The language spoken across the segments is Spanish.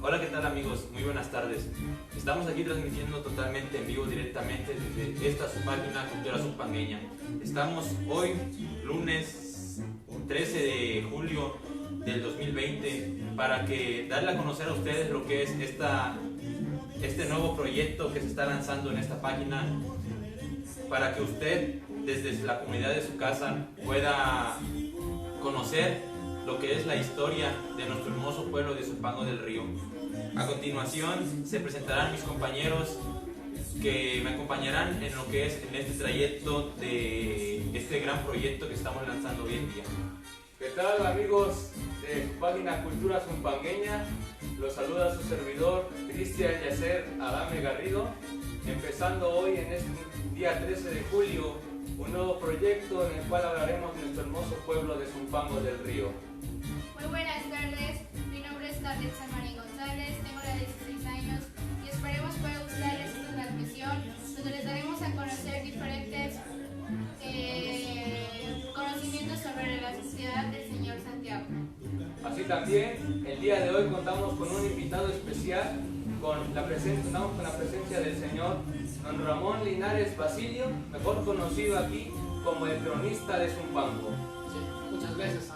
Hola, ¿qué tal amigos? Muy buenas tardes. Estamos aquí transmitiendo totalmente en vivo directamente desde esta su página Cultura Zumpangueña. Estamos hoy, lunes 13 de julio del 2020, para darle a conocer a ustedes lo que es este nuevo proyecto que se está lanzando en esta página, para que usted desde la comunidad de su casa pueda conocer lo que es la historia de nuestro hermoso pueblo de Zumpango del Río. A continuación se presentarán mis compañeros que me acompañarán en lo que es en este trayecto de este gran proyecto que estamos lanzando hoy en día. ¿Qué tal amigos de su página Cultura Zumpangueña? Los saluda su servidor Cristian Yacer Adame Garrido, empezando hoy en este día 13 de julio un nuevo proyecto en el cual hablaremos de nuestro hermoso pueblo de Zumpango del Río. Muy buenas tardes, mi nombre es Carlet San Marín González, tengo 16 años y esperemos pueda gustarles esta transmisión donde les daremos a conocer diferentes conocimientos sobre la sociedad del señor Santiago. Así también, el día de hoy contamos con un invitado especial, contamos con la presencia del señor don Ramón Linares Basilio, mejor conocido aquí como el cronista de Zumpango. Sí, muchas gracias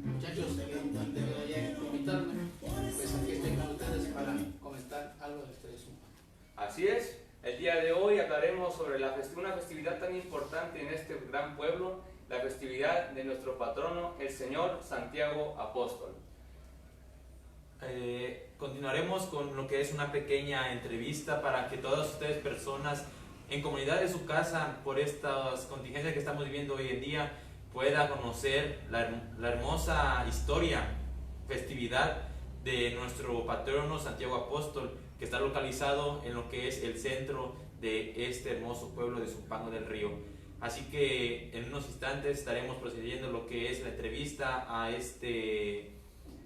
muchachos por invitarme. Pues aquí estoy con ustedes para comentar algo de la historia de Zumpango. Así es, el día de hoy hablaremos sobre una festividad tan importante en este gran pueblo, la festividad de nuestro patrono, el señor Santiago Apóstol. Continuaremos con lo que es una pequeña entrevista para que todas ustedes personas en comunidad de su casa, por estas contingencias que estamos viviendo hoy en día, pueda conocer la hermosa historia, festividad de nuestro patrono Santiago Apóstol, que está localizado en lo que es el centro de este hermoso pueblo de Zumpango del Río. Así que en unos instantes estaremos procediendo lo que es la entrevista a este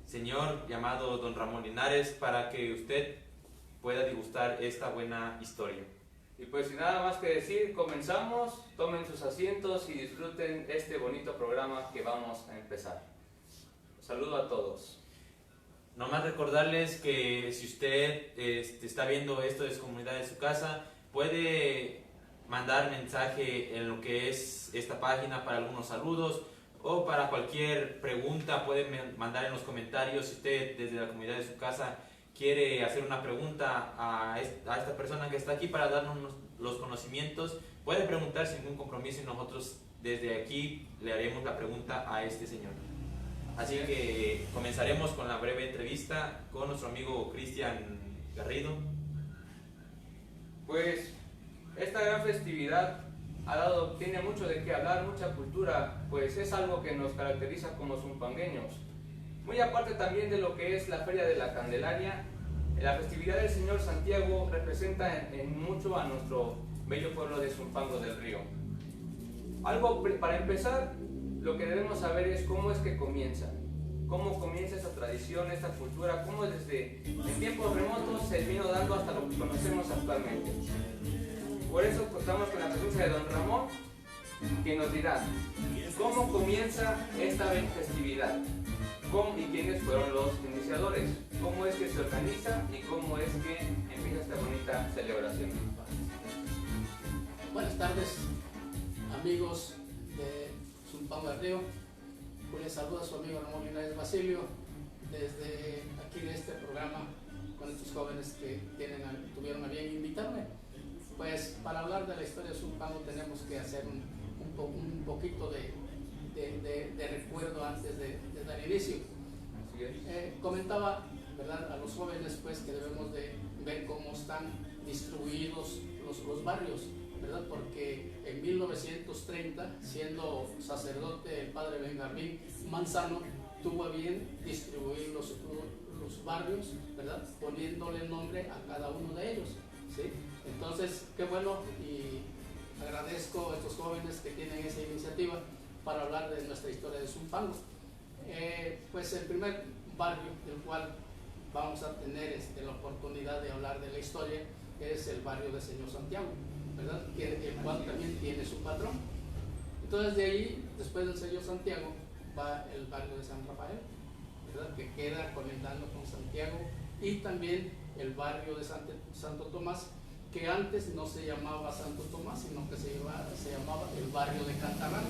señor llamado don Ramón Linares, para que usted pueda degustar esta buena historia. Y pues sin nada más que decir, comenzamos, tomen sus asientos y disfruten este bonito programa que vamos a empezar. Saludo a todos. Nomás recordarles que si usted está viendo esto desde comunidad de su casa, puede mandar mensaje en lo que es esta página para algunos saludos, o para cualquier pregunta pueden mandar en los comentarios. Si usted desde la comunidad de su casa quiere hacer una pregunta a esta persona que está aquí para darnos los conocimientos, puede preguntar sin ningún compromiso y nosotros desde aquí le haremos la pregunta a este señor. Así que comenzaremos con la breve entrevista con nuestro amigo Cristian Garrido. Pues esta gran festividad tiene mucho de qué hablar, mucha cultura, pues es algo que nos caracteriza como zumpangueños. Muy aparte también de lo que es la Feria de la Candelaria, la festividad del señor Santiago representa en mucho a nuestro bello pueblo de Zumpango del Río. Para empezar, lo que debemos saber es cómo es que comienza esta tradición, esta cultura, cómo desde en tiempos remotos se vino dando hasta lo que conocemos actualmente. Por eso contamos con la presencia de don Ramón, que nos dirá cómo comienza esta festividad, y quiénes fueron los iniciadores, cómo es que se organiza y cómo es que empieza esta bonita celebración. Buenas tardes, amigos de Zumpango del Río. Pues les saluda su amigo Ramón Linares Basilio desde aquí de este programa con estos jóvenes que tuvieron a bien invitarme. Pues para hablar de la historia de Zumpango tenemos que hacer un poquito de recuerdo antes de dar inicio. Comentaba, ¿verdad?, a los jóvenes pues que debemos de ver cómo están distribuidos los barrios, ¿verdad? Porque en 1930, siendo sacerdote el padre Benjamín Manzano, tuvo a bien distribuir los barrios, ¿verdad?, poniéndole nombre a cada uno de ellos, ¿sí? Entonces, qué bueno, y agradezco a estos jóvenes que tienen esa iniciativa para hablar de nuestra historia de Zumpango. Pues el primer barrio del cual vamos a tener la oportunidad de hablar de la historia es el barrio de Señor Santiago, ¿verdad?, el cual también tiene su patrón. Entonces de ahí, después del Señor Santiago, va el barrio de San Rafael, ¿verdad?, que queda conectando con Santiago y también el barrio de Santo Tomás, que antes no se llamaba Santo Tomás, sino que se llamaba el barrio de Cantarrano.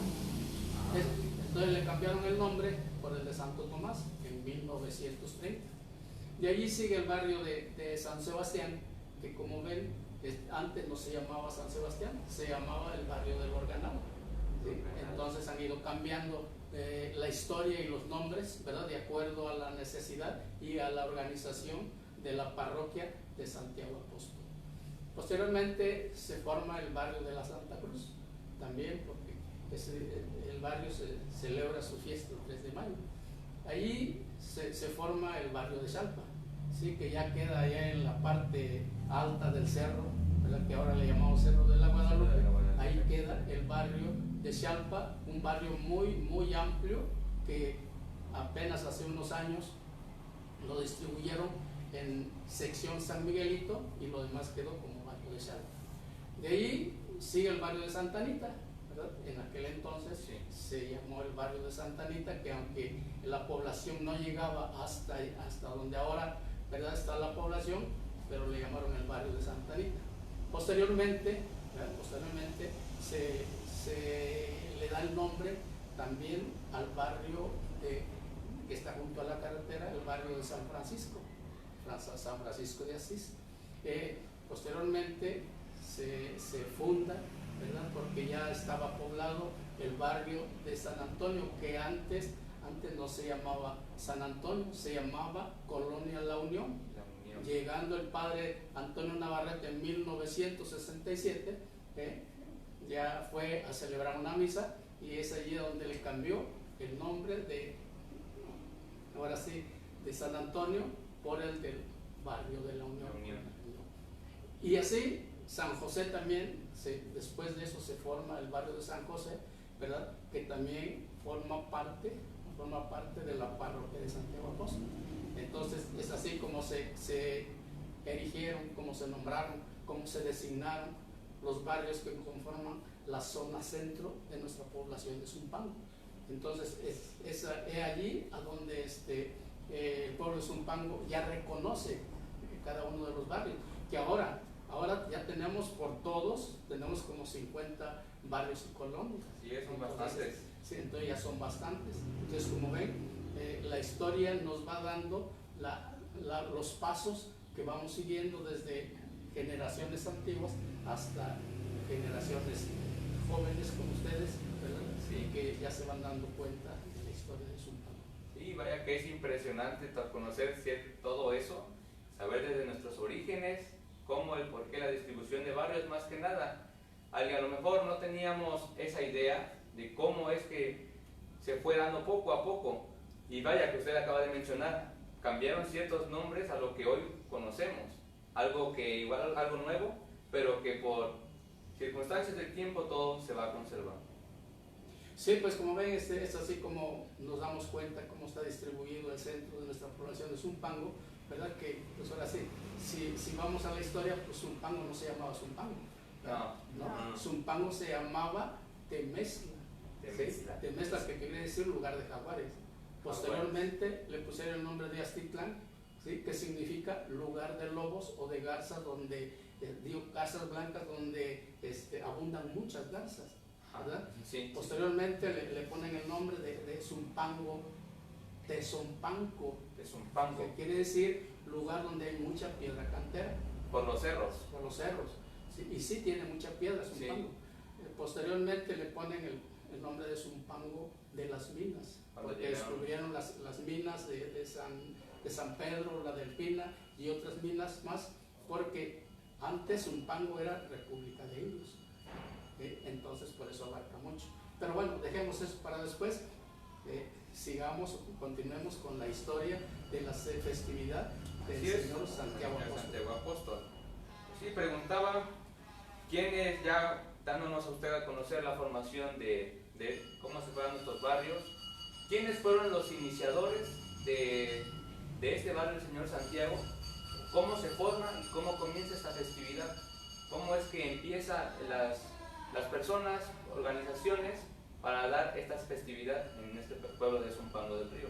Entonces le cambiaron el nombre por el de Santo Tomás en 1930. De allí sigue el barrio de San Sebastián, que como ven, antes no se llamaba San Sebastián, se llamaba el barrio del Organado. ¿Sí? Entonces han ido cambiando la historia y los nombres, ¿verdad?, de acuerdo a la necesidad y a la organización de la parroquia de Santiago Apóstol. Posteriormente se forma el barrio de la Santa Cruz, también porque el barrio se celebra su fiesta el 3 de mayo. Allí se forma el barrio de Xalpa, ¿sí?, que ya queda allá en la parte alta del cerro, ¿verdad?, que ahora le llamamos Cerro de la Guadalupe. Ahí queda el barrio de Xalpa, un barrio muy amplio que apenas hace unos años lo distribuyeron en sección San Miguelito y lo demás quedó como barrio de Xalpa. De ahí sigue el barrio de Santa Anita, ¿verdad? En aquel entonces se llamó el barrio de Santa Anita, que aunque la población no llegaba hasta donde ahora, ¿verdad?, está la población, pero le llamaron el barrio de Santa Anita. Posteriormente se le da el nombre también al barrio que está junto a la carretera, el barrio de San Francisco de Asís. Posteriormente se funda, ¿verdad?, porque ya estaba poblado el barrio de San Antonio, que antes no se llamaba San Antonio, se llamaba Colonia La Unión. Llegando el padre Antonio Navarrete en 1967, ya fue a celebrar una misa y es allí donde le cambió el nombre de San Antonio por el del barrio de La Unión. Y así San José también, después de eso se forma el barrio de San José, ¿verdad?, que también forma parte de la parroquia de Santiago Apóstol. Entonces es así como se erigieron, como se nombraron, como se designaron los barrios que conforman la zona centro de nuestra población de Zumpango. Entonces es allí a donde el pueblo de Zumpango ya reconoce cada uno de los barrios, que ahora ya tenemos por todos, tenemos como 50 barrios y colonias. Sí, son bastantes. Sí, entonces ya son bastantes. Entonces, como ven, la historia nos va dando los pasos que vamos siguiendo desde generaciones antiguas hasta generaciones jóvenes como ustedes, ¿verdad? Sí, que ya se van dando cuenta de la historia de Zumpango. Sí, vaya que es impresionante conocer todo eso, saber desde nuestros orígenes, cómo el por qué la distribución de barrios, más que nada. A lo mejor no teníamos esa idea de cómo es que se fue dando poco a poco. Y vaya que usted acaba de mencionar, cambiaron ciertos nombres a lo que hoy conocemos. Algo nuevo, pero que por circunstancias del tiempo todo se va conservando. Sí, pues como ven, es así como nos damos cuenta cómo está distribuido el centro de nuestra población de Zumpango, ¿verdad? Que pues ahora sí, si vamos a la historia, pues Zumpango no se llamaba Zumpango. No. Zumpango se llamaba Temesla. Temesla, que quiere decir lugar de jaguares. Posteriormente le pusieron el nombre de Aztitlán, ¿sí?, que significa lugar de lobos o de garzas, garzas blancas donde abundan muchas garzas, ¿verdad? Sí. Posteriormente le ponen el nombre de Zumpango, Tezompanco, que quiere decir lugar donde hay mucha piedra cantera. Por los cerros. Sí, y sí tiene mucha piedra Zumpango. Sí. Posteriormente le ponen el nombre de Zumpango de las minas, porque descubrieron las minas de San Pedro, la del Pina y otras minas más, porque antes Zumpango era República de Indios. Entonces por eso abarca mucho. Pero bueno, dejemos eso para después. Continuemos con la historia de la festividad del Señor Santiago Apóstol. Sí, preguntaba quiénes, ya dándonos a usted a conocer la formación de cómo se fueron nuestros barrios, quiénes fueron los iniciadores de este barrio del Señor Santiago, cómo se forma y cómo comienza esta festividad, cómo es que empiezan las personas, organizaciones, para dar esta festividad en este pueblo de Zumpango del Río.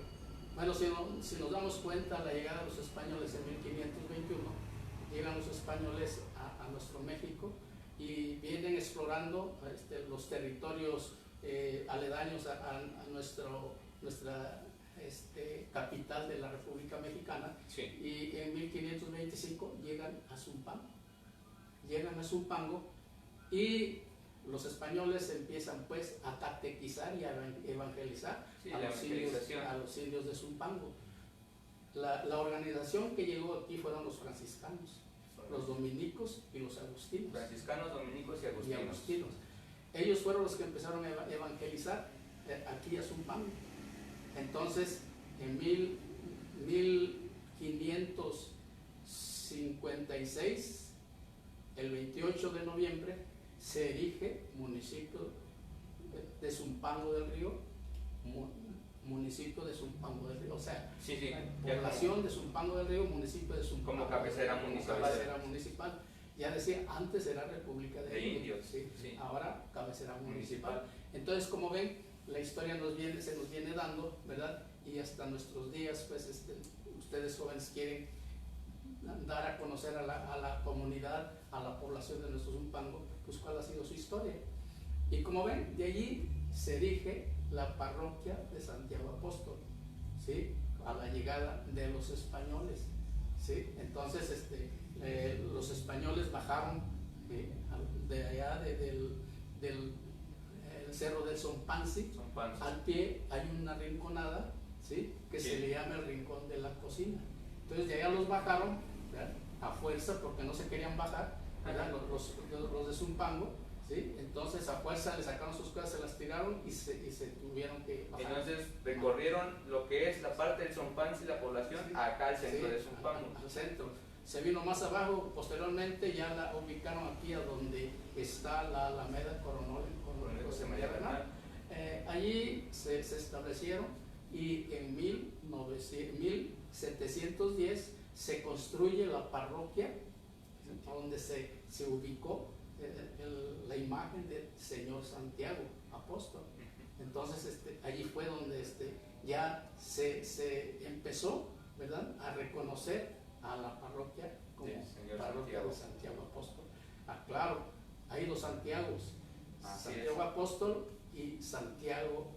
Bueno, si nos damos cuenta, la llegada de los españoles en 1521, llegan los españoles a nuestro México y vienen explorando los territorios aledaños a nuestra capital de la República Mexicana. Sí. Y en 1525 llegan a Zumpango y los españoles empiezan pues a catequizar y a evangelizar Sí, a los indios de Zumpango. La organización que llegó aquí fueron los franciscanos, los dominicos y los agustinos. Franciscanos, dominicos y agustinos. Ellos fueron los que empezaron a evangelizar aquí a Zumpango. Entonces, en 1556, el 28 de noviembre, se erige municipio de Zumpango del Río, municipio de Zumpango del Río, o sea, Sí, sí. población de Zumpango del Río, municipio de Zumpango. Como cabecera municipal. Cabecera municipal. Ya decía, antes era República de Indios. sí. Sí. Ahora cabecera municipal. Entonces, como ven, la historia se nos viene dando, ¿verdad? Y hasta nuestros días, pues ustedes jóvenes quieren dar a conocer a la comunidad, a la población de nuestro Zumpango, pues cuál ha sido su historia. Y como ven, de allí se erige la parroquia de Santiago Apóstol, ¿sí? A la llegada de los españoles, ¿sí? Entonces, los españoles bajaron de allá del el cerro del Zompanzi. Al pie hay una rinconada, ¿sí? Que se le llama el rincón de la cocina. Entonces de allá los bajaron, ¿verdad? A fuerza, porque no se querían bajar, ¿verdad? Los de Zumpango, ¿sí? Entonces a fuerza le sacaron sus cosas, se las tiraron y se tuvieron que bajar. Entonces recorrieron lo que es la parte del Zompanzi y la población, Sí. acá al centro Sí, de Zumpango. al centro. Se vino más abajo, posteriormente ya la ubicaron aquí a donde está la Alameda Coronel José María Bernal. Allí se establecieron y en 1710 se construye la parroquia donde se ubicó la imagen del Señor Santiago Apóstol. Entonces allí fue donde ya se empezó, ¿verdad?, a reconocer a la parroquia como parroquia de Santiago Apóstol. Claro, hay dos Santiagos, Santiago Apóstol y Santiago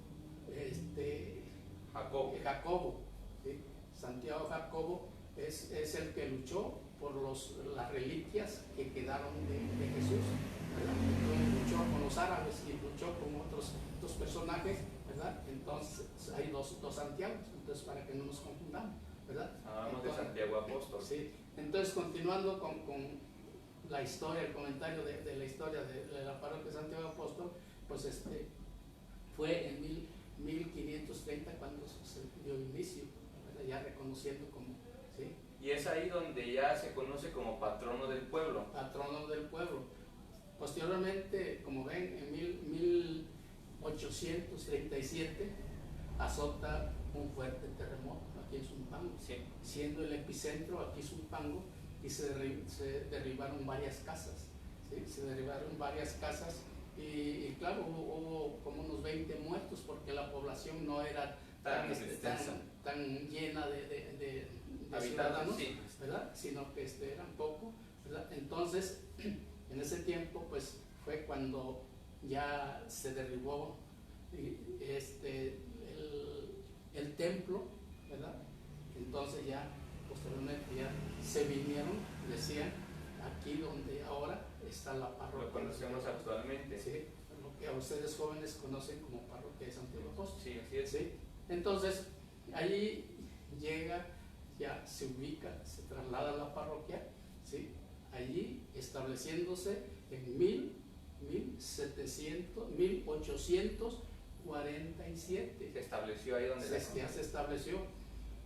Jacobo. ¿Sí? Santiago Jacobo es el que luchó por las reliquias que quedaron de Jesús, ¿verdad? Entonces luchó con los árabes y luchó con otros personajes, ¿verdad? Entonces hay dos Santiagos, entonces para que no nos confundamos, ¿verdad? Hablamos de Santiago Apóstol. Sí. Entonces, continuando con la historia, el comentario de la historia de la parroquia de Santiago Apóstol, pues fue en 1530 cuando se dio inicio, ¿verdad? Ya reconociendo como, ¿sí? Y es ahí donde ya se conoce como patrono del pueblo. Patrono del pueblo. Posteriormente, como ven, en 1837 azota un fuerte terremoto aquí en Zumpango, Sí. siendo el epicentro aquí Zumpango, y se derribaron varias casas, ¿sí? Se derribaron varias casas y claro, hubo como unos 20 muertos porque la población no era tan llena de ciudadanos, sí, ¿verdad? Sino que eran poco, ¿verdad? Entonces, en ese tiempo, pues fue cuando ya se derribó el templo, ¿verdad? Entonces ya posteriormente ya se vinieron, decían, aquí donde ahora está la parroquia. Lo conocemos actualmente. Sí, lo que a ustedes jóvenes conocen como parroquia de Santiago Apóstol. Sí, así es. ¿Sí? Entonces, allí llega, ya se ubica, se traslada a la parroquia, ¿sí? Allí estableciéndose en 1847. Se estableció ahí donde Ya se estableció,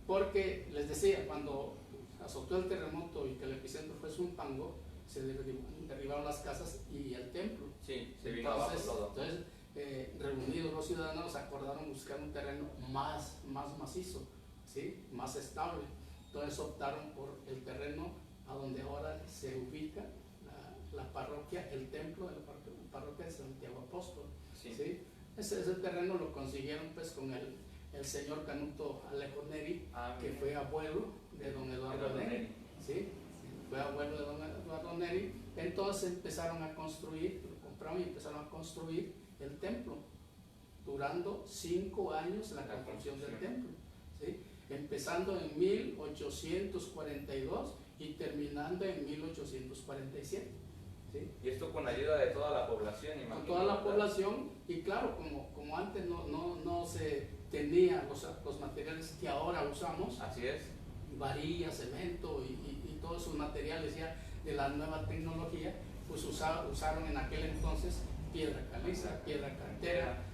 porque les decía, cuando azotó el terremoto y que el epicentro fue Zumpango, se derribaron las casas y el templo. Sí, se vino abajo todo. Entonces, reunidos los ciudadanos acordaron buscar un terreno más macizo, ¿sí? Más estable. Entonces optaron por el terreno a donde ahora se ubica la parroquia, el templo de la parroquia de Santiago Apóstol. Sí. ¿Sí? Ese terreno lo consiguieron pues con el señor Canuto Alejo Neri, que mira. fue abuelo de don Eduardo Neri. ¿Sí? Fue abuelo de don Eduardo Neri. Entonces empezaron a construir, lo compraron y empezaron a construir el templo, durando 5 años la construcción del templo, ¿sí? Empezando en 1842 y terminando en 1847. ¿Sí? Y esto con ayuda de toda la población, imagino. Con toda la población, y claro, como antes no se tenía los materiales que ahora usamos, Así es. varilla, cemento y todos esos materiales ya de la nueva tecnología, pues usaron en aquel entonces piedra caliza, piedra cantera,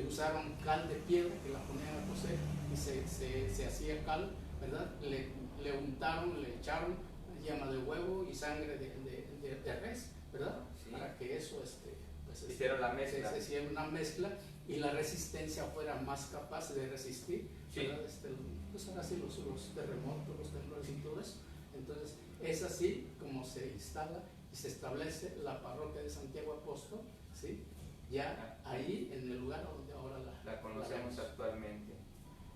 usaron cal de piedra que la ponían a cocer y se hacía cal, ¿verdad? Le untaron, le echaron yema de huevo y sangre de res, ¿verdad? Sí. Para que eso pues, Hicieron la mezcla. se hiciera una mezcla y la resistencia fuera más capaz de resistir, Sí. ¿verdad? Pues ahora sí los terremotos, los temblores y todo eso. Entonces es así como se instala y se establece la parroquia de Santiago Apóstol, ¿sí? Ya ahí en el lugar donde ahora La conocemos vemos. actualmente.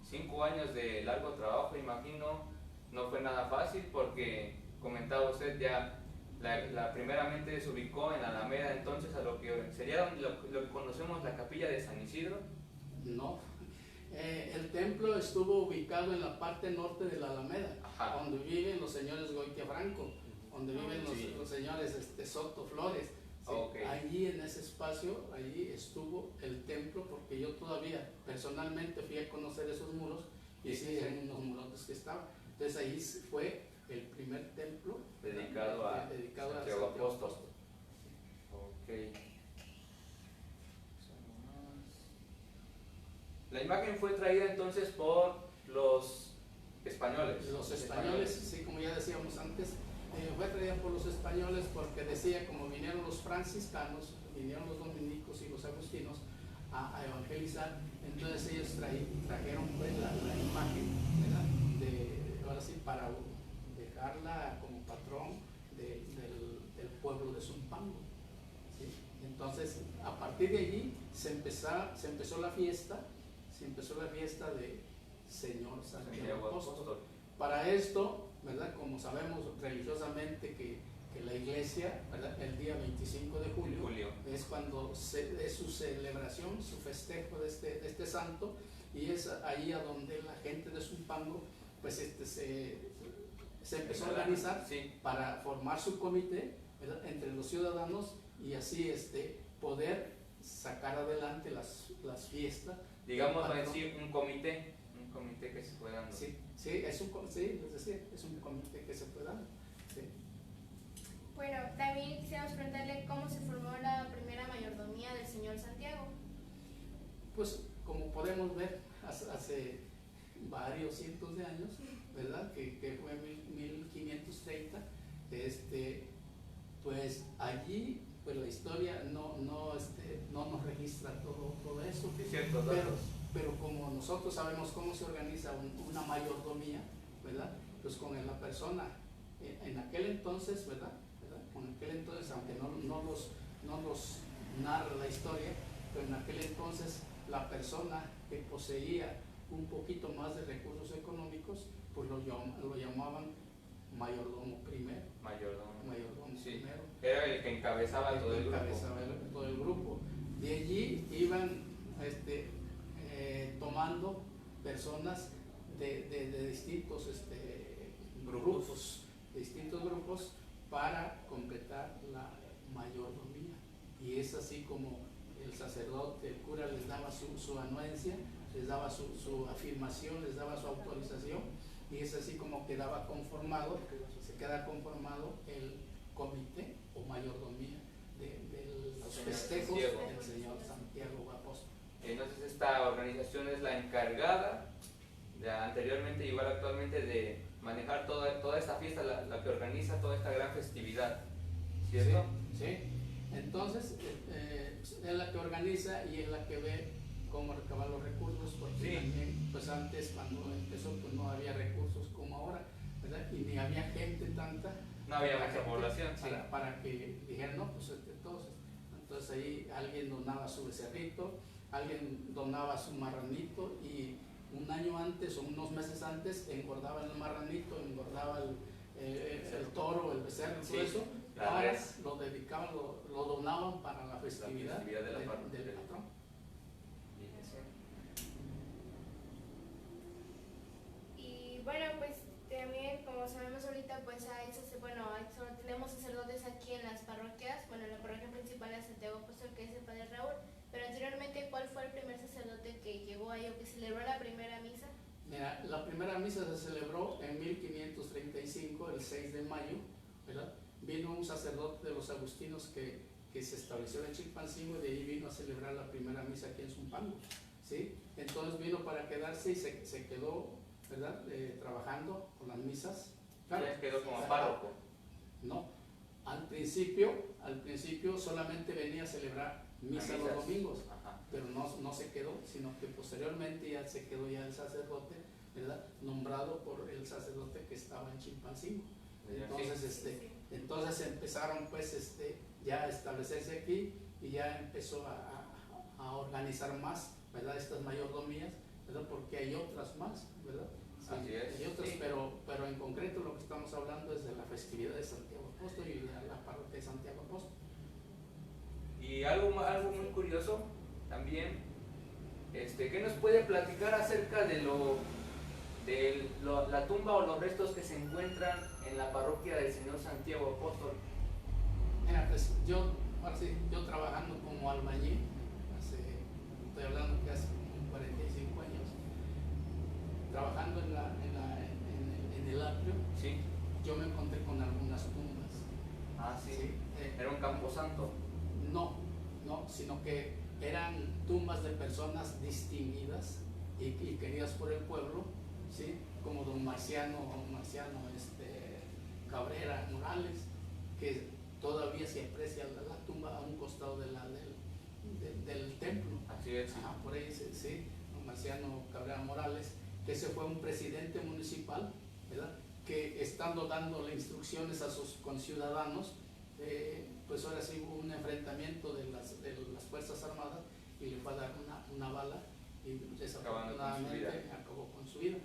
5 años de largo trabajo, imagino, no fue nada fácil porque comentaba usted ya, la primeramente se ubicó en la Alameda, entonces a lo que sería lo que conocemos la capilla de San Isidro. No, el templo estuvo ubicado en la parte norte de la Alameda, Ajá. donde viven los señores Goitia Franco, donde viven Sí. los señores Soto Flores. ¿Sí? Okay. Allí en ese espacio, allí estuvo el templo, porque yo todavía personalmente fui a conocer esos muros y sí, eran unos murotes que estaban. Entonces ahí fue el primer templo Dedicado a Santiago Apóstol. Ok. La imagen fue traída entonces por los españoles. Los españoles, sí, como ya decíamos antes, fue traída por los españoles porque decía, como vinieron los franciscanos, vinieron los dominicos y los agustinos a evangelizar, entonces ellos trajeron pues, la imagen, ¿verdad? Ahora sí, para dejarla como patrón del pueblo de Zumpango, ¿sí? Entonces, a partir de allí se empezó la fiesta de Señor Santiago Apóstol. Para esto, ¿verdad? Como sabemos religiosamente que la iglesia, ¿verdad? El día 25 de julio es cuando es su celebración, su festejo de este santo, y es ahí a donde la gente de Zumpango pues se empezó a organizar, sí, para formar su comité, ¿verdad? Entre los ciudadanos y así poder sacar adelante las fiestas. Digamos decir un comité que se fue dando. Sí, es un comité que se fue dando. Sí. Bueno, también quisiéramos preguntarle cómo se formó la primera mayordomía del señor Santiago. Pues como podemos ver, hace varios cientos de años, ¿verdad? Que fue en 1530, pues allí pues la historia no nos registra todo eso. Es cierto, pero como nosotros sabemos cómo se organiza una mayordomía, ¿verdad? Pues con la persona, en aquel entonces, ¿verdad? Con aquel entonces, aunque no los narra la historia, pero en aquel entonces la persona que poseía un poquito más de recursos económicos, pues lo llamaban mayordomo primero. Mayordomo sí, primero. Era el que encabezaba todo el grupo. De allí iban tomando personas de distintos grupos para completar la mayordomía. Y es así como el sacerdote, el cura les daba su anuencia, les daba su afirmación, les daba su autorización, y es así como se queda conformado el comité o mayordomía de los festejos del señor Santiago Apóstol. Entonces esta organización es la encargada anteriormente, igual actualmente, de manejar toda esta fiesta, la que organiza toda esta gran festividad, ¿cierto? Sí. Entonces es la que organiza y es la que ve cómo recabar los recursos, porque sí, también pues antes cuando empezó pues no había recursos como ahora, ¿verdad? Y ni había gente tanta, no había mucha población, para que dijeran, no, pues todos. Entonces ahí alguien donaba su becerrito, alguien donaba su marranito y un año antes o unos meses antes engordaba el marranito, engordaba el toro, el becerro, todo eso, para lo dedicaban, lo donaban para la festividad, de la del patrón. Y bueno, pues también, como sabemos ahorita, pues tenemos sacerdotes aquí en las parroquias, bueno, la parroquia principal es Santiago Apóstol, que es el Padre Raúl, pero anteriormente, ¿cuál fue el primer sacerdote que llegó ahí o que celebró la primera misa? Mira, la primera misa se celebró en 1535, el 6 de mayo, ¿verdad? Vino un sacerdote de los agustinos que se estableció en Chilpancingo y de ahí vino a celebrar la primera misa aquí en Zumpango, ¿sí? Entonces vino para quedarse y se quedó, ¿verdad? Trabajando con las misas. Claro, ¿ya quedó como párroco? No, al principio solamente venía a celebrar misa los domingos, pero no se quedó, sino que posteriormente ya se quedó ya el sacerdote, ¿verdad? Nombrado por el sacerdote que estaba en Chilpancingo. Entonces empezaron pues ya a establecerse aquí y ya empezó a organizar más, ¿verdad? Estas mayordomías, ¿verdad? Porque hay otras más, ¿verdad? Sí, así es. hay otras, sí. pero en concreto lo que estamos hablando es de la festividad de Santiago Apóstol y de la parroquia de Santiago Apóstol. Y algo muy curioso también, ¿qué nos puede platicar acerca de la tumba o los restos que se encuentran en la parroquia del Señor Santiago Apóstol? Mira, pues yo trabajando como albañil, estoy hablando que hace como 45 años, trabajando en el atrio, sí. Yo me encontré con algunas tumbas. Ah, sí. ¿Sí? ¿Era un camposanto? No, sino que eran tumbas de personas distinguidas y queridas por el pueblo, ¿sí? Como don Marciano Cabrera Morales, que todavía se aprecia la tumba a un costado del templo. Así es. Ajá, por ahí sí, don Marciano Cabrera Morales, que ese fue un presidente municipal, ¿verdad? Que estando dándole instrucciones a sus conciudadanos, pues ahora sí hubo un enfrentamiento de las Fuerzas Armadas y le fue a dar una bala y desafortunadamente acabó con su vida.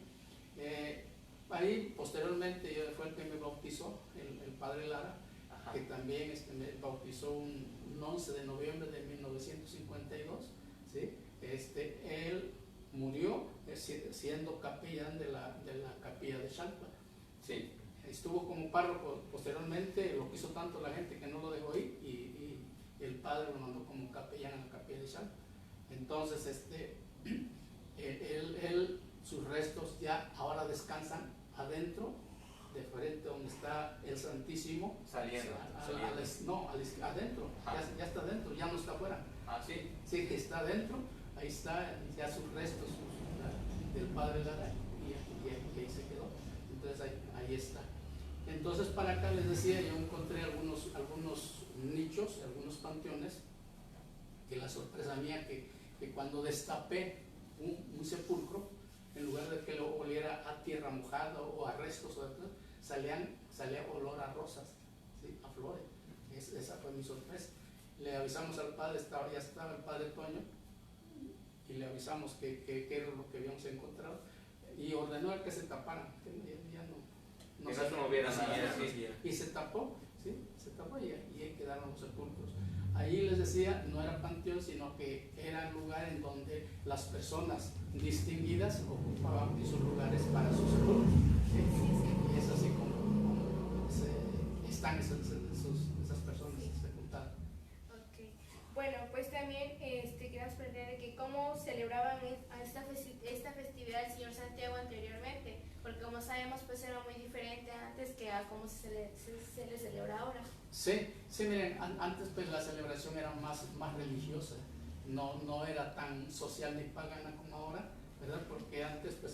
Ahí posteriormente fue el que me bautizó, el padre Lara, ajá, que también me bautizó un 11 de noviembre de 1952, ¿sí? Él murió siendo capellán de la capilla de Xalpa. Sí. Estuvo como párroco posteriormente, lo quiso tanto la gente que no lo dejó ir y el padre lo mandó como capellán a la capilla de Xalpa. Entonces sus restos ya ahora descansan adentro, de frente donde está el Santísimo. Saliendo. Adentro, ya está adentro, ya no está afuera. Ah, sí. Sí, está adentro, ahí está ya sus restos del padre Lara y ahí se quedó. Entonces ahí está. Entonces para acá les decía, yo encontré algunos nichos, algunos panteones, que la sorpresa mía que cuando destapé un sepulcro, en lugar de que lo oliera a tierra mojada o a restos, salía olor a rosas, ¿sí? A flores. Esa fue mi sorpresa. Le avisamos al padre, ya estaba el padre Toño, y le avisamos que era lo que habíamos encontrado, y ordenó a que se taparan, que ya no se moviera nada. Y se tapó, ¿sí? Se tapó y ahí quedaron los sepulcros. Ahí les decía, no era panteón, sino que era el lugar en donde las personas distinguidas ocupaban esos lugares para sus sepulcros. Y es así como están esas personas sepultadas. Okay. Bueno, pues también queremos aprender de que cómo celebraban esta festividad del Señor Santiago anteriormente, porque como sabemos pues era muy diferente antes que a cómo se le celebra ahora. Sí, miren, antes pues la celebración era más religiosa, no era tan social ni pagana como ahora, ¿verdad? Porque antes pues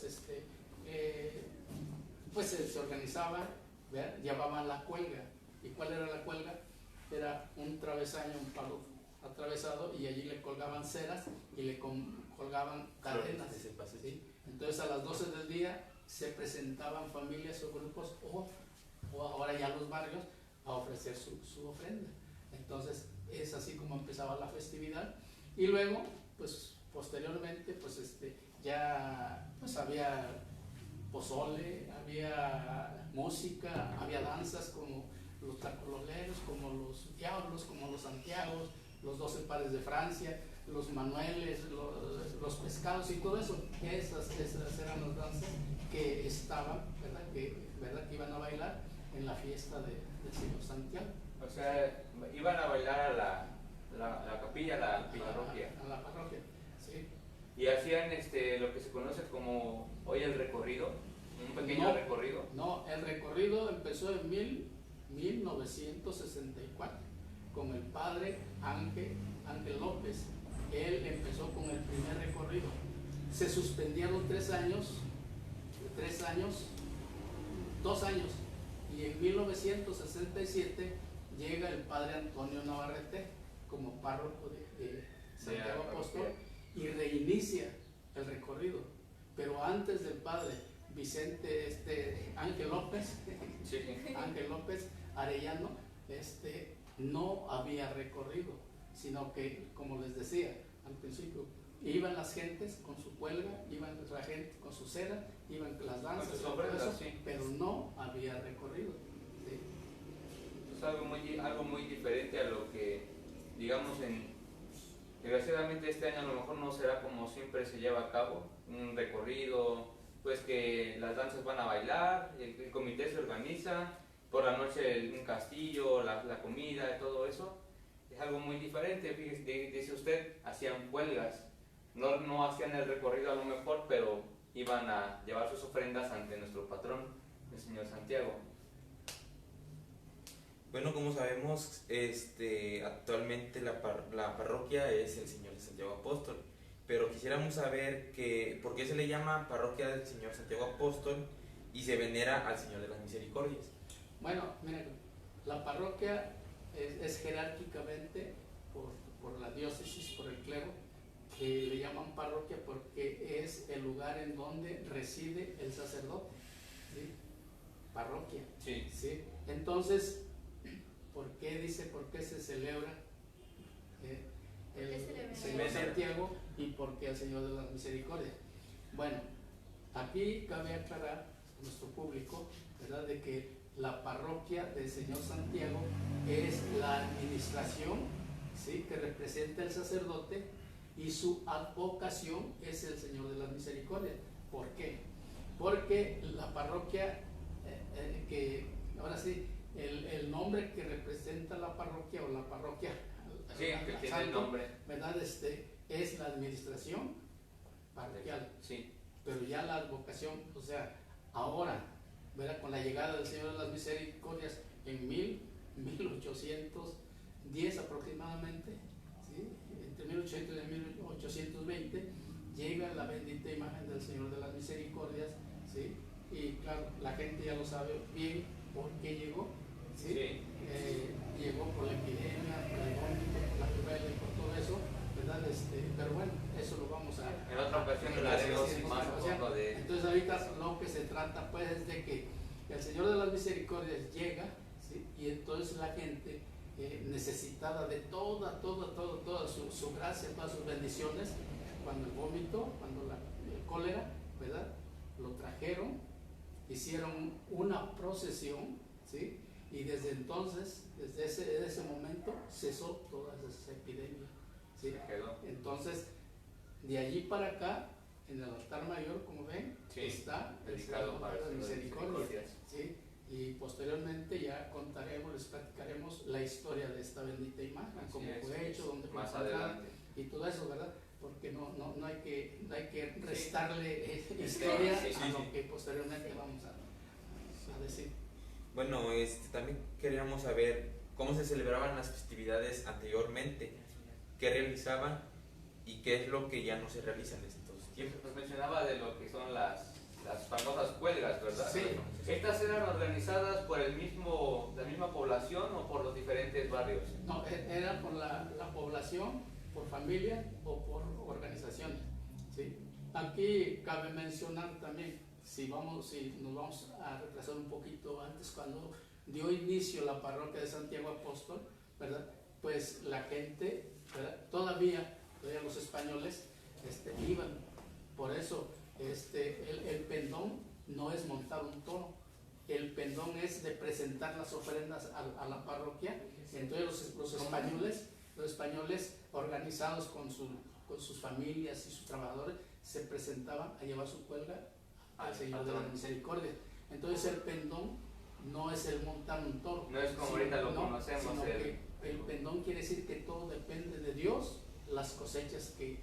se organizaba, ¿verdad? Llevaban la cuelga. ¿Y cuál era la cuelga? Era un travesaño, un palo atravesado, y allí le colgaban ceras y le colgaban cadenas, ¿sí? Entonces a las 12 del día se presentaban familias o grupos o ahora ya los barrios a ofrecer su ofrenda. Entonces es así como empezaba la festividad, y luego pues posteriormente pues ya pues había pozole, había música, había danzas como los tacololeros, como los diablos, como los santiagos, los 12 pares de Francia, los manueles, los pescados y todo eso. Esas eran las danzas que estaban, ¿verdad? Que iban a bailar en la fiesta del Señor Santiago. O sea, iban a bailar a la capilla, a la parroquia. A la parroquia, sí. Y hacían lo que se conoce como hoy el recorrido, un pequeño recorrido. No, el recorrido empezó en 1964 con el padre Ángel López. Él empezó con el primer recorrido. Se suspendieron 2 años, y en 1967 llega el padre Antonio Navarrete como párroco de Santiago Apóstol y reinicia el recorrido. Pero antes del padre Vicente Ángel López, sí. Ángel López Arellano, no había recorrido, sino que, como les decía al principio, iban las gentes con su cuelga, iban la gente con su cera, iban las danzas, sí. pero no había recorrido. ¿Sí? Es algo muy diferente a lo que, digamos, desgraciadamente este año a lo mejor no será como siempre se lleva a cabo, un recorrido, pues que las danzas van a bailar, el comité se organiza, por la noche un castillo, la comida, todo eso. Es algo muy diferente. Fíjese, dice usted, hacían huelgas, no hacían el recorrido a lo mejor, pero iban a llevar sus ofrendas ante nuestro patrón, el Señor Santiago. Bueno, como sabemos, actualmente la parroquia es el Señor de Santiago Apóstol, pero quisiéramos saber por qué se le llama parroquia del Señor Santiago Apóstol y se venera al Señor de las Misericordias. Bueno, miren, la parroquia es jerárquicamente por la diócesis, por el clero, que le llaman parroquia porque es el lugar en donde reside el sacerdote, ¿sí? Parroquia. Sí. ¿Sí? Entonces, ¿por qué se celebra el Señor Santiago y por qué el Señor de las Misericordias? Bueno, aquí cabe aclarar a nuestro público, ¿verdad?, de que la parroquia del Señor Santiago es la administración, ¿sí?, que representa el sacerdote, y su advocación es el Señor de las Misericordias. ¿Por qué? Porque la parroquia, ahora sí, el nombre que representa la parroquia o la parroquia, sí, que tiene santo, el nombre, ¿verdad?, es la administración parroquial. Sí. Pero ya la advocación, o sea, ahora, ¿verdad?, con la llegada del Señor de las Misericordias en 1810 aproximadamente, ¿sí?, entre 1800 y 1820, llega la bendita imagen del Señor de las Misericordias, ¿sí? Y claro, la gente ya lo sabe bien por qué llegó, ¿sí? Sí. Llegó por la epidemia, por el vómito, por la rubella y por todo eso, ¿verdad? Pero bueno, eso lo vamos a... En otra ocasión hablaremos más a fondo de... Entonces ahorita lo que se trata pues es de que el Señor de las Misericordias llega, ¿sí?, y entonces la gente necesitada de toda su gracia, todas sus bendiciones, cuando el vómito, cuando el cólera, ¿verdad?, lo trajeron, hicieron una procesión, ¿sí?, y desde entonces, desde ese momento, cesó toda esa epidemia, ¿sí? Se quedó. Entonces, de allí para acá, en el altar mayor, como ven, Sí, está dedicado para las las misericordias. ¿sí? Y posteriormente ya les platicaremos la historia de esta bendita imagen, Así cómo es, fue hecho, dónde fue más encontrada adelante. y todo eso, ¿verdad? Porque no hay que restarle historia a lo que posteriormente vamos a decir. Bueno, también queríamos saber cómo se celebraban las festividades anteriormente, qué realizaban y qué es lo que ya no se realiza en estos tiempos. Pues mencionaba de lo que son las famosas huelgas, ¿verdad? Sí. ¿Estas eran organizadas por la misma población o por los diferentes barrios? No, era por la población, por familia o por organizaciones, ¿sí? Aquí cabe mencionar también, si nos vamos a retrasar un poquito antes, cuando dio inicio la parroquia de Santiago Apóstol, ¿verdad?, pues la gente, ¿verdad?, todavía los españoles iban Por eso el pendón no es montar un toro, el pendón es de presentar las ofrendas a la parroquia. Entonces los españoles organizados con sus familias y sus trabajadores se presentaban a llevar su cuelga al Señor de la Misericordia. Entonces el pendón no es el montar un toro. No es como ahorita lo conocemos. Sino que el pendón quiere decir que todo depende de Dios, las cosechas que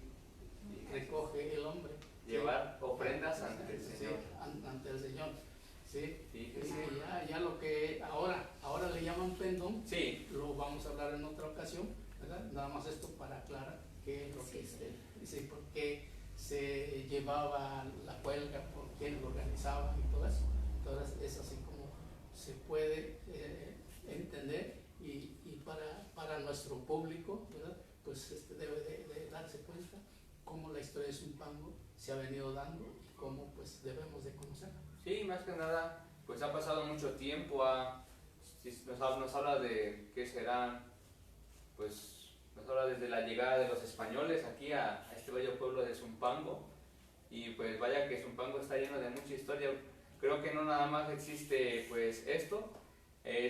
recoge el hombre. Llevar ofrendas ante el Señor. Sí, ante el Señor. ¿Sí? Sí, Y ya lo que ahora le llaman pendón, sí, lo vamos a hablar en otra ocasión, ¿verdad? Nada más esto para aclarar qué es lo que dice, por qué se llevaba la huelga, por quién lo organizaba y todo eso. Entonces es así como se puede entender y para nuestro público, ¿verdad? Pues debe de darse cuenta cómo la historia de Zumpango se ha venido dando y cómo pues debemos de conocerla. sí, más que nada, pues ha pasado mucho tiempo, nos habla de qué será, pues nos habla desde la llegada de los españoles aquí a este bello pueblo de Zumpango, y pues vaya que Zumpango está lleno de mucha historia. Creo que no nada más existe pues esto,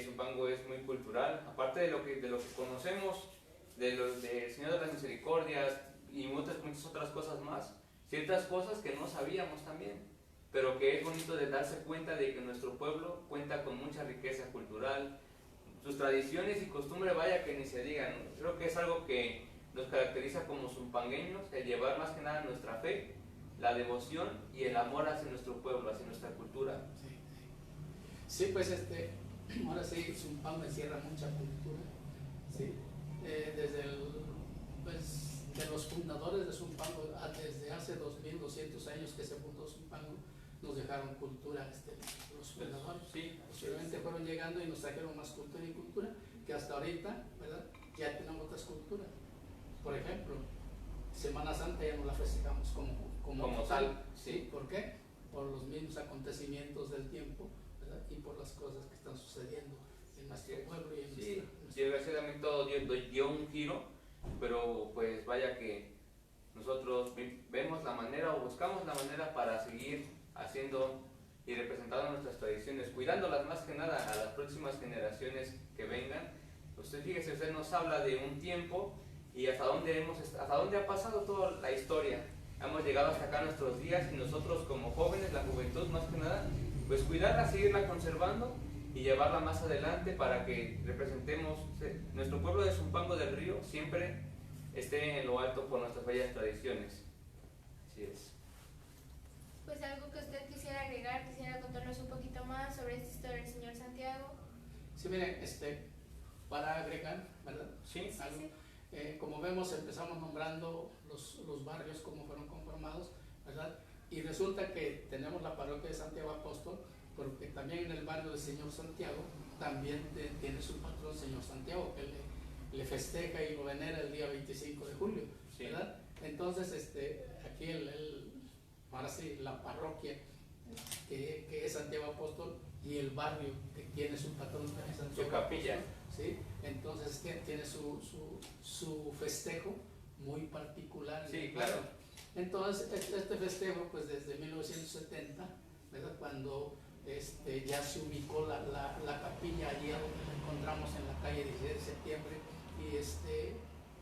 Zumpango es muy cultural, aparte de lo que conocemos, del Señor de las Misericordias y muchas otras cosas más, ciertas cosas que no sabíamos también, pero que es bonito de darse cuenta de que nuestro pueblo cuenta con mucha riqueza cultural, sus tradiciones y costumbres, vaya que ni se digan, ¿no? Creo que es algo que nos caracteriza como zumpangueños, el llevar más que nada nuestra fe, la devoción y el amor hacia nuestro pueblo, hacia nuestra cultura. Sí, pues ahora sí, Zumpango encierra mucha cultura, ¿sí? Desde de los fundadores de Zumpango, desde hace 2200 años que se fundó Zumpango, nos dejaron cultura los fundadores. Sí, posteriormente fueron llegando y nos trajeron más cultura y cultura, que hasta ahorita, ¿verdad? Ya tenemos otras culturas. Por ejemplo, Semana Santa ya no la festejamos como tal. Sí. ¿Por qué? Por los mismos acontecimientos del tiempo, ¿verdad? Y por las cosas que están sucediendo en nuestro pueblo y en sí, desgraciadamente todo dio un giro, pero pues vaya que nosotros vemos la manera o buscamos la manera para seguir haciendo y representando nuestras tradiciones, cuidándolas más que nada a las próximas generaciones que vengan. Fíjese, usted nos habla de un tiempo y hasta dónde ha pasado toda la historia. Hemos llegado hasta acá nuestros días y nosotros como jóvenes, la juventud más que nada, pues cuidarla, seguirla conservando y llevarla más adelante para que representemos nuestro pueblo de Zumpango del Río siempre esté en lo alto por nuestras bellas tradiciones. Así es. Pues algo que usted quisiera agregar, quisiera contarnos un poquito más sobre esta historia del señor Santiago. Sí, miren, para agregar, ¿verdad? Sí. Algo. Como vemos, empezamos nombrando los barrios como fueron conformados, ¿verdad? Y resulta que tenemos la parroquia de Santiago Apóstol, porque también en el barrio del Señor Santiago también tiene su patrón Señor Santiago, que le festeja y lo venera el día 25 de julio, ¿verdad? Sí. Entonces, aquí ahora sí, la parroquia que es Santiago Apóstol y el barrio que tiene su patrón también Santiago su capilla. Apóstol, ¿sí? Entonces tiene su festejo muy particular. Sí, claro. Entonces este festejo, pues desde 1970, ¿verdad? Cuando ya se ubicó la capilla allí donde la encontramos en la calle 16 de septiembre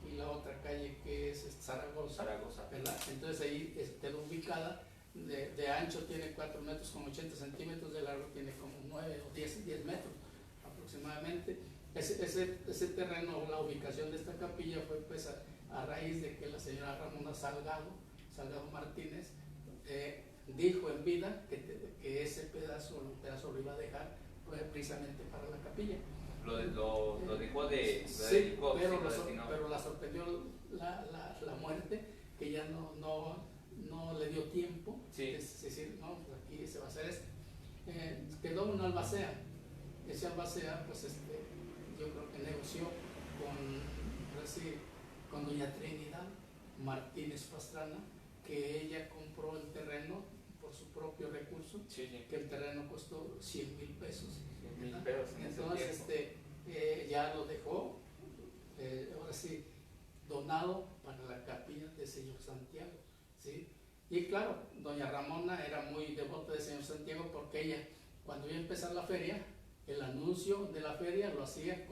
y la otra calle que es Zaragoza, ¿verdad? Entonces ahí está ubicada, de ancho tiene 4 metros con 80 centímetros, de largo tiene como 9 o 10 metros aproximadamente. Ese terreno, la ubicación de esta capilla fue pues a raíz de que la señora Ramona Salgado Martínez dijo en vida que ese pedazo lo iba a dejar pues, precisamente para la capilla. Lo dejó de... Sí, pero la sorprendió la muerte, que ya no le dio tiempo. Sí. Es decir, no, pues aquí se va a hacer esto. Quedó una albacea. Ese albacea, pues yo creo que negoció con doña Trinidad Martínez Pastrana, que ella compró el terreno por su propio recurso, sí. Que el terreno costó 100,000 pesos. 100,000 pesos. Entonces ya lo dejó, ahora sí, donado para la capilla de Señor Santiago, ¿sí? Y claro, doña Ramona era muy devota del Señor Santiago porque ella, cuando iba a empezar la feria, el anuncio de la feria lo hacía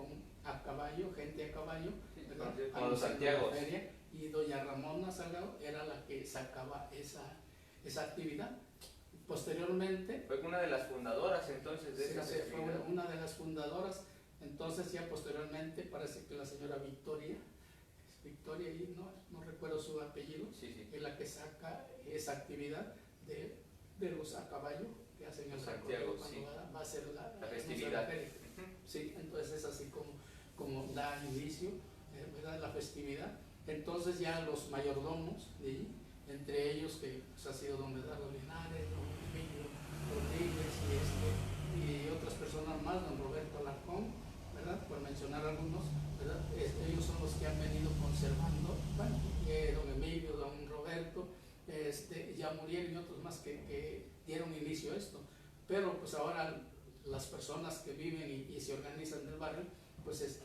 a caballo, gente a caballo, ¿verdad? Con los Santiagos. Y doña Ramona Salgado era la que sacaba esa actividad. Posteriormente Fue una de las fundadoras entonces de esa fue festividad. una de las fundadoras. Entonces ya posteriormente parece que la señora Victoria, y no recuerdo su apellido, Sí. es la que saca esa actividad de los a caballo que hacen el Santiago, recorrido sí. cuando va a ser la festividad. feria. Sí, entonces es así como da inicio, ¿verdad? La festividad. Entonces ya los mayordomos de allí, entre ellos que pues, ha sido don Medardo Linares, don Emilio Rodríguez y otras personas más, don Roberto Alarcón, ¿verdad? Por mencionar algunos, ¿verdad? Ellos son los que han venido conservando, bueno, don Emilio, don Roberto, ya murieron y otros más que dieron inicio a esto. Pero pues ahora las personas que viven y se organizan del barrio, pues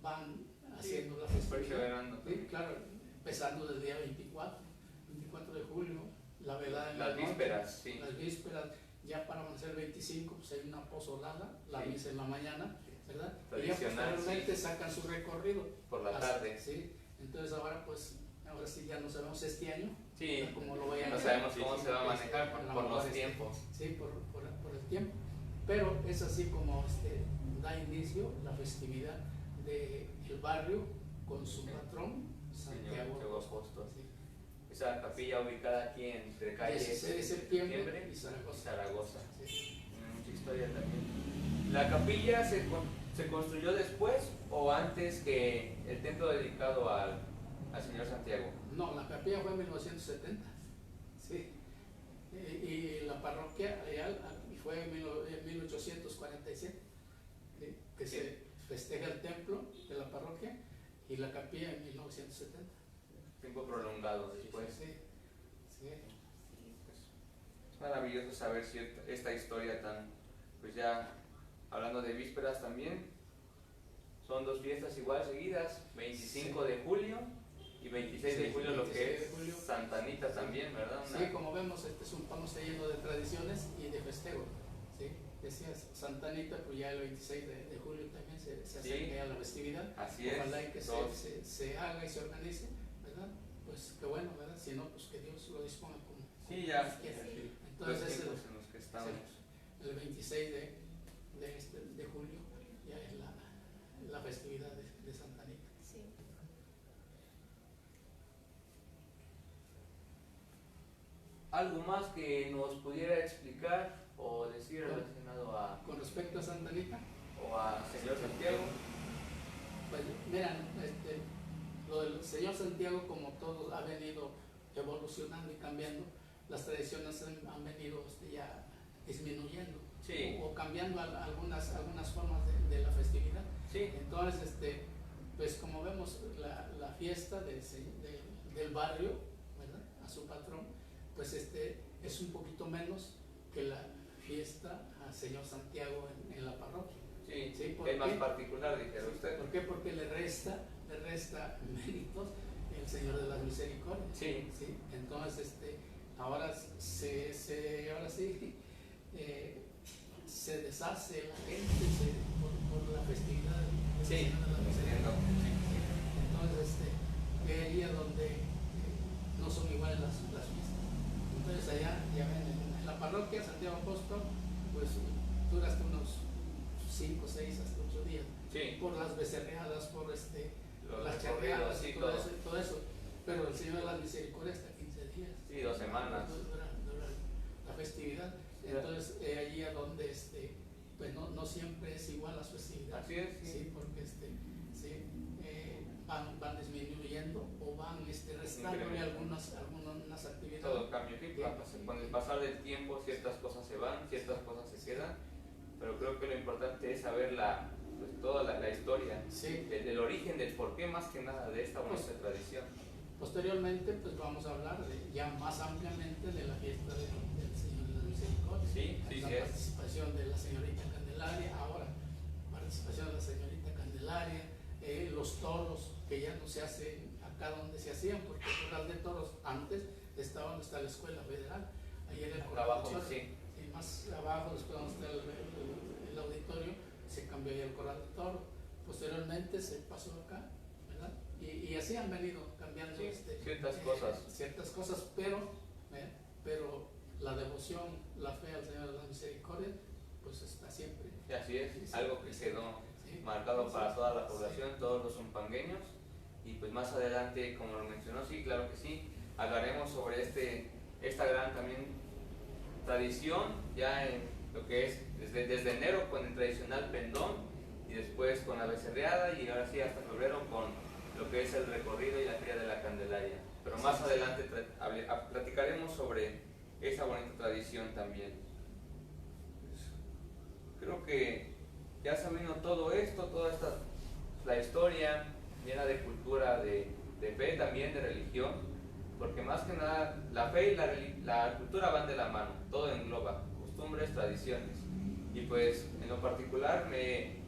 van haciendo la festividad. Sí, claro, empezando del día 24 de julio, la velada en las vísperas, noche, las vísperas, ya para ser 25, pues hay una pozolada, la misa en la mañana, ¿verdad? Y ya posteriormente sacan su recorrido. Por la tarde. Sí, entonces ahora sí ya no sabemos este año, Sí, cómo lo vayan no sabemos cómo se va a manejar por los tiempos. Sí, por el tiempo. Pero es así como da inicio la festividad del barrio con su patrón, Santiago Apóstol. Sí. Esa capilla ubicada aquí entre calle 16 de septiembre y Zaragoza. Sí. Mucha historia también. ¿La capilla se construyó después o antes que el templo dedicado al Señor Santiago? No, la capilla fue en 1970. Sí. Y la parroquia real fue en 1847, ¿sí? Que se festeja el templo de la parroquia y la capilla en 1970. Tiempo prolongado después. Sí. Pues, es maravilloso saber esta historia tan, pues ya hablando de vísperas también, son dos fiestas igual seguidas, 25 de julio y 26 de julio, lo que es Santa Anita también, ¿verdad? Sí, como vemos, estamos lleno de tradiciones y de festejo. ¿Sí? Decías Santa Anita, pues ya el 26 de julio también se acerca a la festividad. Así Ojalá es. que se haga y se organice, ¿verdad? Pues qué bueno, ¿verdad? Si no, pues que Dios lo disponga como ya. quiera. Sí. Entonces, en los que estamos. El 26 de julio ya es la festividad de Santa Anita. Sí. ¿Algo más que nos pudiera explicar o decir relacionado a... Con respecto a Santa Anita, o a Señor Santiago? pues miran, lo del Señor Santiago, como todo ha venido evolucionando y cambiando, las tradiciones han venido ya disminuyendo, Sí. o cambiando algunas formas de la festividad. Sí. Entonces, pues como vemos, la fiesta del barrio, ¿verdad? A su patrón, pues es un poquito menos que la fiesta al Señor Santiago en la parroquia. Sí, ¿Sí? ¿Por es más qué? particular, dijera usted. ¿Por qué? Porque le resta méritos el Señor de las Misericordias. Sí. ¿Sí? Entonces, ahora ahora sí se deshace la gente por la festividad del Sí, Señor de las entiendo. Misericordias. Entonces, es ahí donde no son iguales las fiestas. Entonces, allá, ya ven, en la parroquia Santiago Apóstol, pues dura hasta unos 5, 6, hasta 8 días. Sí. Por las becerreadas, por las recorridos, charreadas, sí, todo eso. Pero el Señor de las Misericordias hasta 15 días. Sí, 2 semanas. Dura la festividad. Entonces, allí a donde pues no siempre es igual las festividades. Así es, sí. Sí, porque van disminuyendo o van restándole algunas actividades. Todo cambia, sí, con el pasar del tiempo ciertas cosas se van, ciertas cosas se quedan, pero creo que lo importante es saber pues, toda la historia, Sí. del origen, del porqué más que nada de esta bonita tradición. Posteriormente, pues vamos a hablar ya más ampliamente de la fiesta del Señor de la Misericordia. Sí, La es. participación de la señorita Candelaria, ahora participación de la señorita Candelaria, los toros que ya no se hacen acá donde se hacían, porque el corral de toros antes está donde está la escuela federal, ahí en el Abajo, corral de sí. toros. Y más abajo, después donde está el auditorio, se cambió ahí el corral de toro. Posteriormente se pasó acá, ¿verdad? Y así han venido cambiando Sí, ciertas cosas, pero la devoción, la fe al Señor de la Misericordia, pues está siempre. Y así es, Sí, algo que quedó sí, marcado para toda la población, sí. todos los zumpangueños. Y pues más adelante, como lo mencionó, sí, claro que sí, hablaremos sobre esta gran también tradición, ya en lo que es desde enero con el tradicional pendón, y después con la becerreada, y ahora sí hasta febrero con lo que es el recorrido y la Feria de la Candelaria. Pero más adelante platicaremos sobre esa bonita tradición también. Creo que ya sabiendo todo esto, la historia llena de cultura, de fe también, de religión, porque más que nada la fe y la cultura van de la mano, todo engloba, costumbres, tradiciones. Y pues en lo particular me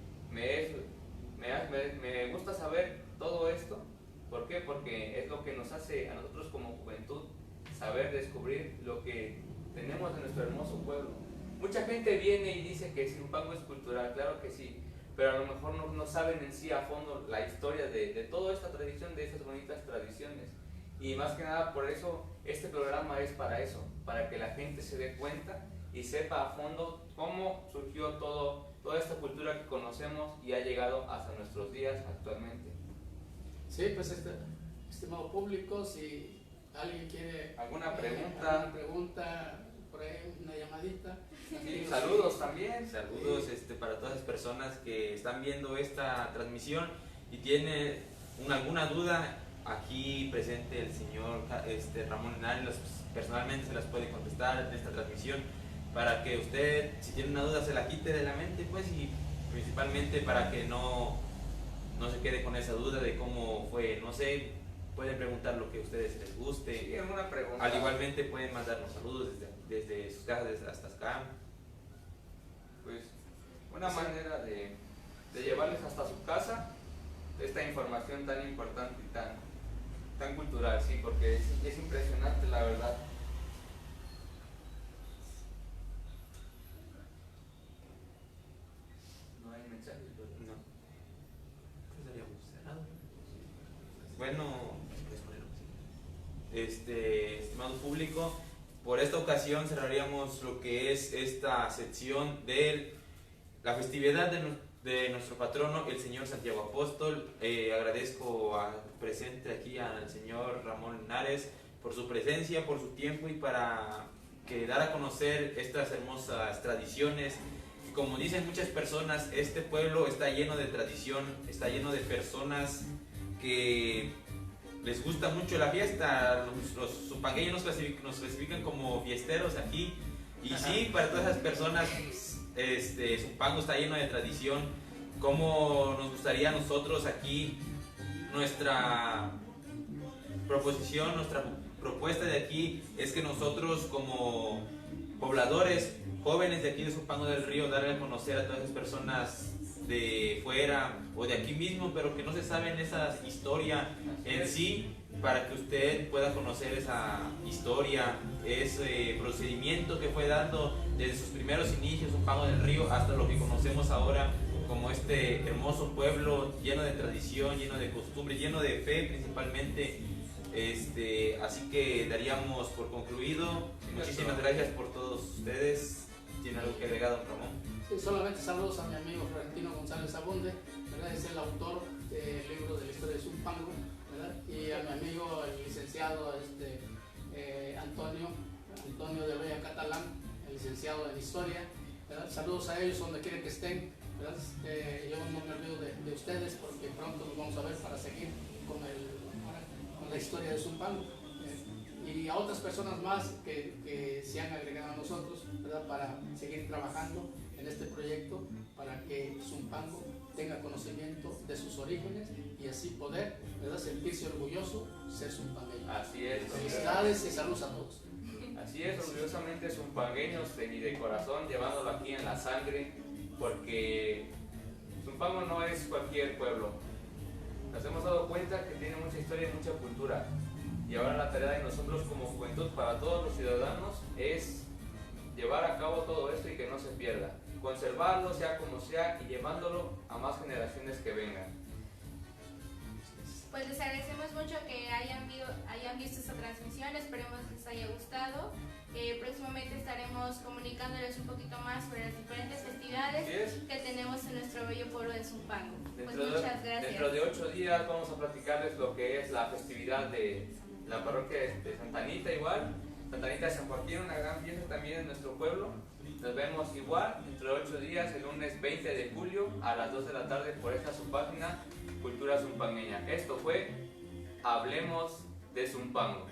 gusta saber todo esto. ¿Por qué? Porque es lo que nos hace a nosotros como juventud saber descubrir lo que tenemos en nuestro hermoso pueblo. Mucha gente viene y dice que Zumpango es cultural, claro que sí, pero a lo mejor no saben en sí a fondo la historia de toda esta tradición, de estas bonitas tradiciones. Y más que nada por eso este programa es para eso, para que la gente se dé cuenta y sepa a fondo cómo surgió toda esta cultura que conocemos y ha llegado hasta nuestros días actualmente. Sí, pues estimado público, si alguien quiere ¿Alguna pregunta? Por ahí una llamadita. Sí, saludos también. Saludos para todas las personas que están viendo esta transmisión y tienen alguna duda. Aquí presente el señor Ramón Linares personalmente se las puede contestar en esta transmisión para que usted, si tiene una duda, se la quite de la mente, pues, y principalmente para que no se quede con esa duda de cómo fue, no sé, pueden preguntar lo que a ustedes les guste. Sí, alguna pregunta. Al igualmente pueden mandarnos saludos desde sus casas hasta acá. Pues una manera de llevarles hasta su casa esta información tan importante y tan cultural, sí, porque es impresionante la verdad. No hay mensajes, No. Bueno, estimado público, por esta ocasión cerraríamos lo que es esta sección de la festividad de nuestro patrono, el señor Santiago Apóstol. Agradezco presente aquí al señor Ramón Linares por su presencia, por su tiempo y para que dar a conocer estas hermosas tradiciones. Y como dicen muchas personas, este pueblo está lleno de tradición, está lleno de personas que les gusta mucho la fiesta. Los zumpangueños nos clasifican como fiesteros aquí, y sí, para todas esas personas Zumpango está lleno de tradición. Como nos gustaría a nosotros aquí, nuestra proposición, nuestra propuesta de aquí es que nosotros como pobladores jóvenes de aquí de Zumpango del Río, darle a conocer a todas esas personas de fuera o de aquí mismo, pero que no se saben esa historia en sí, para que usted pueda conocer esa historia, ese procedimiento que fue dando desde sus primeros inicios Zumpango del Río hasta lo que conocemos ahora como este hermoso pueblo lleno de tradición, lleno de costumbre, lleno de fe principalmente. Así que daríamos por concluido. Muchísimas gracias por todos ustedes. ¿Tiene algo que agregar, don Ramón? Sí, solamente saludos a mi amigo Florentino González Abunde, ¿verdad? Es el autor del libro de la historia de Zumpango, ¿verdad? Y a mi amigo el licenciado Antonio de Loya Catalán, el licenciado en historia, ¿verdad? Saludos a ellos donde quieren que estén, ¿verdad? Yo no me olvido de ustedes porque pronto nos vamos a ver para seguir con la historia de Zumpango. Y a otras personas más que se han agregado a nosotros, ¿verdad? Para seguir trabajando en este proyecto, para que Zumpango tenga conocimiento de sus orígenes y así poder, ¿verdad?, sentirse orgulloso, ser zumpangueño. Así es. Felicidades y saludos a todos. Así es, orgullosamente zumpangueños y de corazón, llevándolo aquí en la sangre, porque Zumpango no es cualquier pueblo. Nos hemos dado cuenta que tiene mucha historia y mucha cultura. Y ahora la tarea de nosotros como juventud para todos los ciudadanos es llevar a cabo todo esto y que no se pierda. Conservarlo, sea como sea, y llevándolo a más generaciones que vengan. Pues les agradecemos mucho que hayan visto esta transmisión, esperemos que les haya gustado. Próximamente estaremos comunicándoles un poquito más sobre las diferentes festividades que tenemos en nuestro bello pueblo de Zumpango. Pues muchas gracias. Dentro de 8 días vamos a platicarles lo que es la festividad de la parroquia de Santa Anita, igual. Santa Anita de San Joaquín, una gran fiesta también en nuestro pueblo. Nos vemos igual dentro de 8 días, el lunes 20 de julio a las 2 de la tarde por esta su página Cultura Zumpangueña. Esto fue Hablemos de Zumpango.